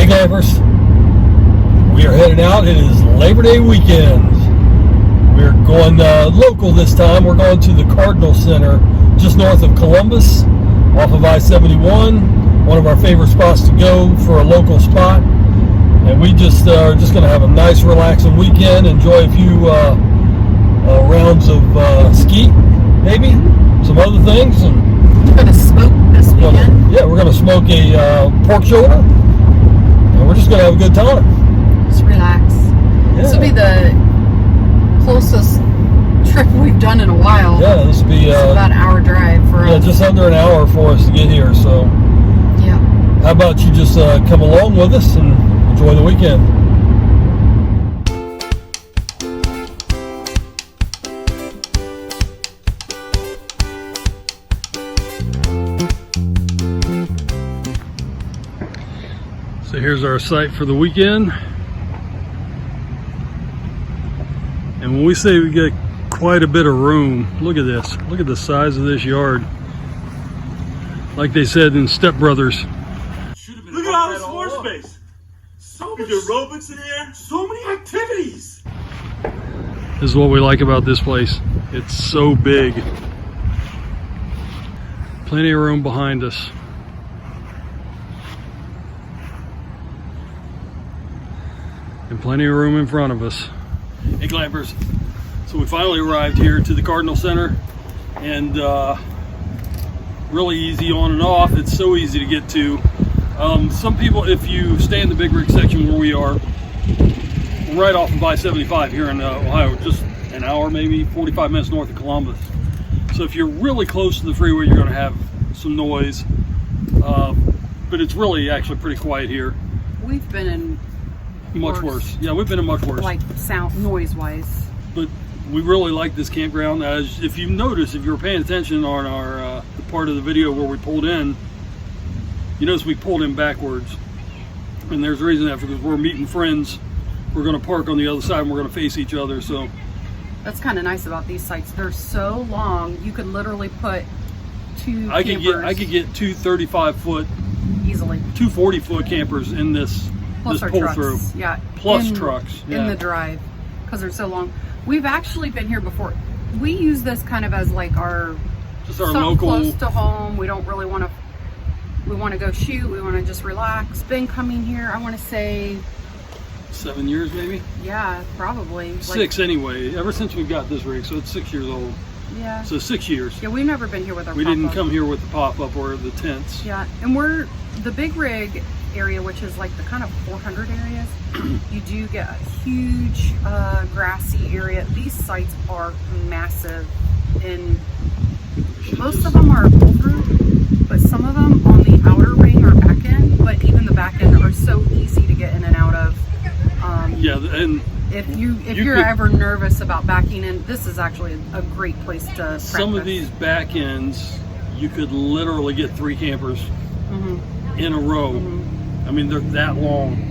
Glampers, we are headed out. It is Labor Day weekend. We're going local this time. We're going to the Cardinal Center just north of Columbus off of I-71. One of our favorite spots to go for a local spot. And we just are just going to have a nice relaxing weekend, enjoy a few rounds of skeet, maybe, some other things. And we're going to smoke this weekend. Yeah, we're going to smoke a pork shoulder. And we're just going to have a good time. Just relax. Yeah. This will be the closest trip we've done in a while. Yeah, this will be about an hour drive for us. Yeah, just under an hour for us to get here. So, yeah. How about you just come along with us and enjoy the weekend. So here's our site for the weekend. And when we say we get quite a bit of room, look at this. Look at the size of this yard. Like they said in Step Brothers. Look at all this floor space. So much aerobics in here. So many activities. This is what we like about this place. It's so big. Plenty of room behind us. And plenty of room in front of us. Hey Glampers, so we finally arrived here to the Cardinal Center, and really easy on and off. It's so easy to get to. Some people, if you stay in the big rig section where we are, right off of I-75 here in Ohio, just an hour, maybe 45 minutes north of Columbus. So if you're really close to the freeway, you're going to have some noise, but it's really actually pretty quiet here. We've been in much worse. Yeah, we've been in much worse. Like sound, noise-wise. But we really like this campground. As if you notice, if you were paying attention on our the part of the video where we pulled in, you notice we pulled in backwards. And there's a reason that, because we're meeting friends. We're going to park on the other side and we're going to face each other. So that's kind of nice about these sites. They're so long, you could literally put two campers. I could get two 35-foot, easily, two 40-foot campers in this. Plus our pull trucks. through. Yeah. Plus trucks. Yeah. In the drive, because they're so long. We've actually been here before. We use this kind of as like our local, close to home. We don't really want to. We want to go shoot. We want to just relax. Been coming here, I want to say 7 years, maybe. Yeah, probably 6 anyway. Ever since we got this rig, so it's 6 years old. Yeah. So 6 years. Yeah, we've never been here with our. We didn't come here with the pop-up or the tents. Yeah, and we're the big rig area, which is like the kind of 400 areas. You do get a huge grassy area. These sites are massive, and most of them are pull through, but some of them on the outer ring are back end. But even the back end are so easy to get in and out of. Yeah, and if you're ever nervous about backing in, this is actually a great place to practice. Some of these back ends, you could literally get 3 campers in a row. I mean, they're that long.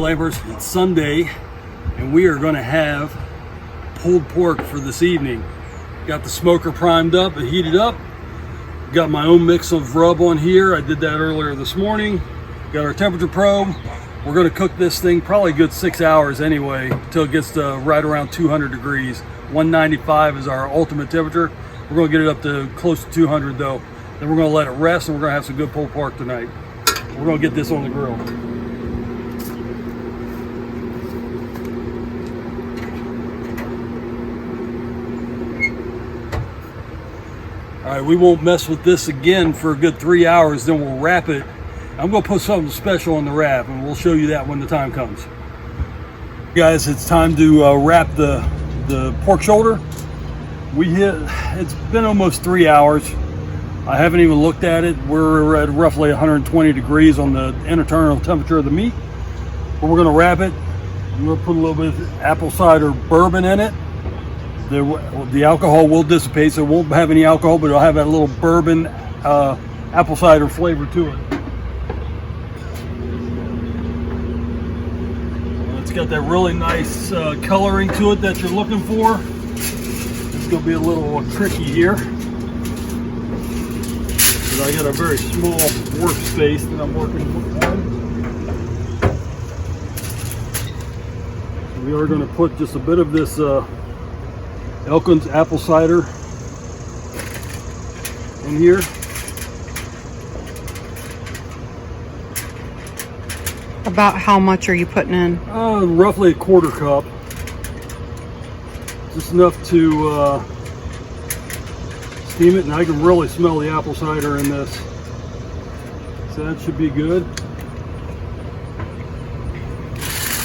Glampers, it's Sunday and we are going to have pulled pork for this evening. Got the smoker primed up and heated up. Got my own mix of rub on here. I did that earlier this morning. Got our temperature probe. We're going to cook this thing probably a good 6 hours anyway until it gets to right around 200 degrees. 195 is our ultimate temperature. We're going to get it up to close to 200 though. Then we're going to let it rest and we're going to have some good pulled pork tonight. We're going to get this on the grill. All right, we won't mess with this again for a good 3 hours, then we'll wrap it. I'm gonna put something special on the wrap and we'll show you that when the time comes. Guys, it's time to wrap the pork shoulder. It's been almost 3 hours. I haven't even looked at it. We're at roughly 120 degrees on the internal temperature of the meat. But we're gonna wrap it. I'm gonna put a little bit of apple cider bourbon in it. The alcohol will dissipate, so it won't have any alcohol, but it'll have that little bourbon apple cider flavor to it. It's got that really nice coloring to it that you're looking for. It's going to be a little tricky here, because I got a very small workspace that I'm working on. We are going to put just a bit of this Elkins apple cider in here. About how much are you putting in? Roughly a quarter cup. Just enough to steam it, and I can really smell the apple cider in this. So that should be good.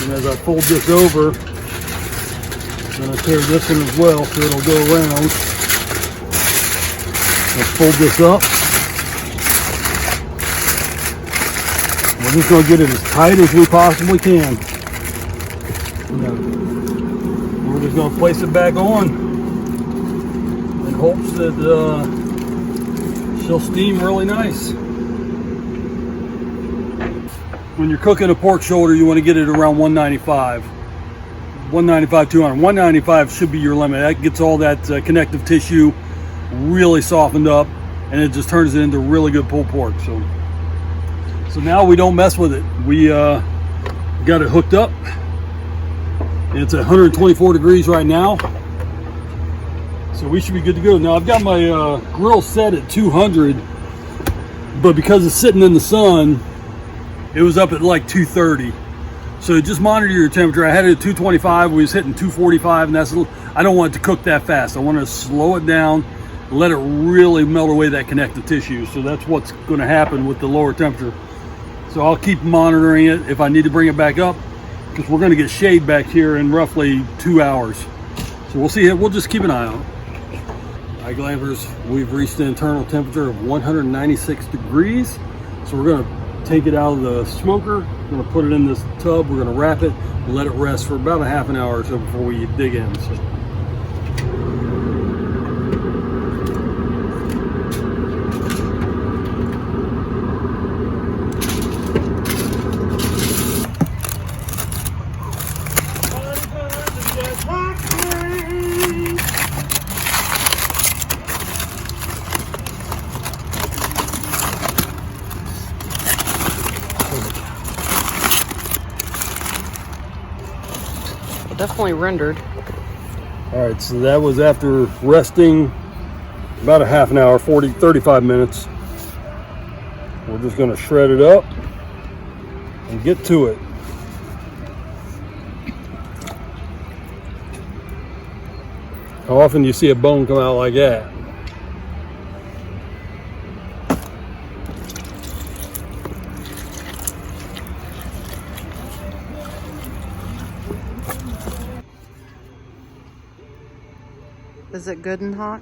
And as I fold this over, then I tear this one as well, so it'll go around. I'll fold this up. We're just going to get it as tight as we possibly can. We're just going to place it back on in hopes that she'll steam really nice. When you're cooking a pork shoulder, you want to get it around 195. 195, 200. 195 should be your limit. That gets all that connective tissue really softened up, and it just turns it into really good pulled pork. So now we don't mess with it. We got it hooked up. It's at 124 degrees right now, so we should be good to go. Now I've got my grill set at 200, but because it's sitting in the sun, it was up at like 230. So just monitor your temperature. I had it at 225. We was hitting 245, and I don't want it to cook that fast. I want to slow it down, let it really melt away that connective tissue. So that's what's going to happen with the lower temperature. So I'll keep monitoring it if I need to bring it back up, because we're going to get shade back here in roughly 2 hours. So we'll see. We'll just keep an eye on it. All right, Glampers, we've reached the internal temperature of 196 degrees. So we're going to take it out of the smoker. We're going to put it in this tub. We're going to wrap it and let it rest for about a half an hour or so before we dig in. So. Definitely rendered. All right, so that was after resting about a half an hour, 35 minutes. We're just going to shred it up and get to it. How often do you see a bone come out like that? Is it good and hot?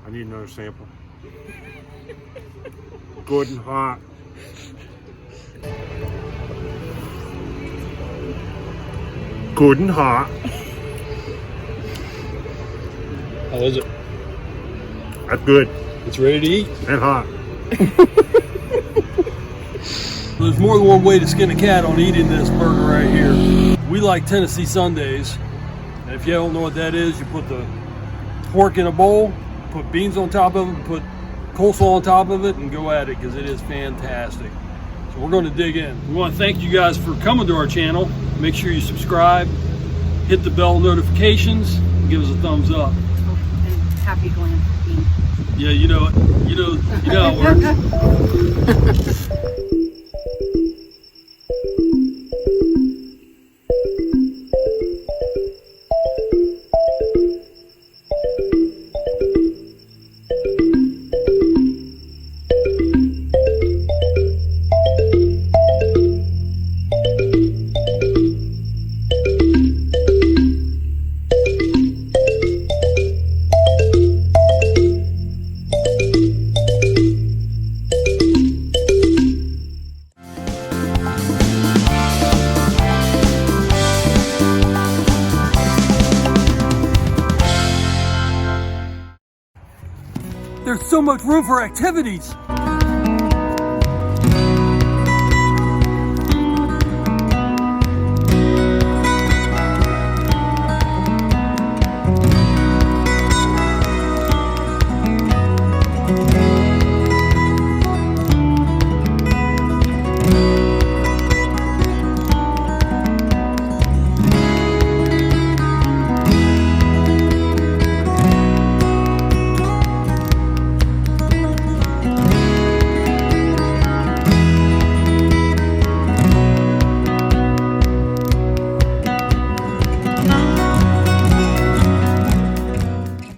I need another sample. Good and hot. Good and hot. How is it? That's good. It's ready to eat. And hot. So there's more than one way to skin a cat on eating this burger right here. We like Tennessee Sundays. And if you don't know what that is, you put the pork in a bowl, put beans on top of it, put coleslaw on top of it, and go at it, because it is fantastic. So we're going to dig in. We want to thank you guys for coming to our channel. Make sure you subscribe, hit the bell notifications, and give us a thumbs up. Oh, and happy glamping. Yeah, you know it. You know how it works. There's so much room for activities.